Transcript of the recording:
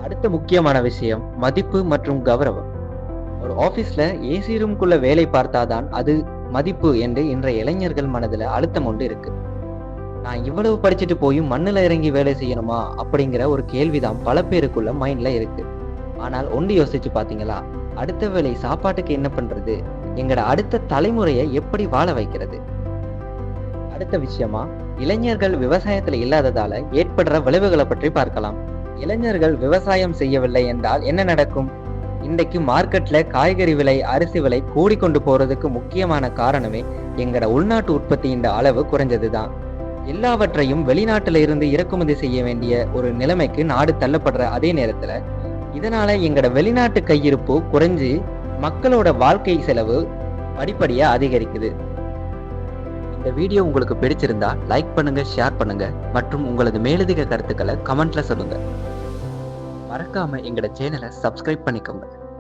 அடுத்த முக்கியமான விஷயம் மதிப்பு மற்றும் கௌரவம். ஒரு ஆபீஸ்ல ஏசி ரூம்குள்ள வேலை பார்த்தாதான் அது மதிப்பு என்று இன்றைய இளைஞர்கள் மனதுல அழுத்தம் ஒன்று இருக்கு. நான் இவ்வளவு படிச்சுட்டு போயும் மண்ணுல இறங்கி வேலை செய்யணுமா அப்படிங்கிற ஒரு கேள்விதான் பல பேருக்குள்ள மைண்ட்ல இருக்கு. ஆனால் ஒன்று யோசிச்சு பாத்தீங்களா? அடுத்த வேளை சாப்பாட்டுக்கு என்ன பண்றது? எங்கட அடுத்த தலைமுறையை எப்படி வாழ வைக்கிறது? அடுத்த விஷயமா, இளைஞர்கள் விவசாயத்துல இல்லாததால ஏற்படுற விளைவுகளை பற்றி பார்க்கலாம். இளைஞர்கள் விவசாயம் செய்யவில்லை என்றால் என்ன நடக்கும்? இன்றைக்கு மார்க்கெட்ல காய்கறி விலை, அரிசி விலை கூடிக்கொண்டு போறதுக்கு முக்கியமான காரணமே எங்கட உள்நாட்டு உற்பத்தியின் அளவு குறைஞ்சதுதான். எல்லாவற்றையும் வெளிநாட்டுல இருந்து இறக்குமதி செய்ய வேண்டிய ஒரு நிலைமைக்கு நாடு தள்ளப்படுற அதே நேரத்துல இதனால எங்கட வெளிநாட்டு கையிருப்பு குறைஞ்சு மக்களோட வாழ்க்கை செலவு படிப்படியா அதிகரிக்குது. இந்த வீடியோ உங்களுக்கு பிடிச்சிருந்தா லைக் பண்ணுங்க, ஷேர் பண்ணுங்க மற்றும் உங்களது மேலதிக கருத்துக்களை கமெண்ட்ல சொல்லுங்க. மறக்காம எங்கட சேனலை சப்ஸ்கிரைப் பண்ணிக்கோங்க.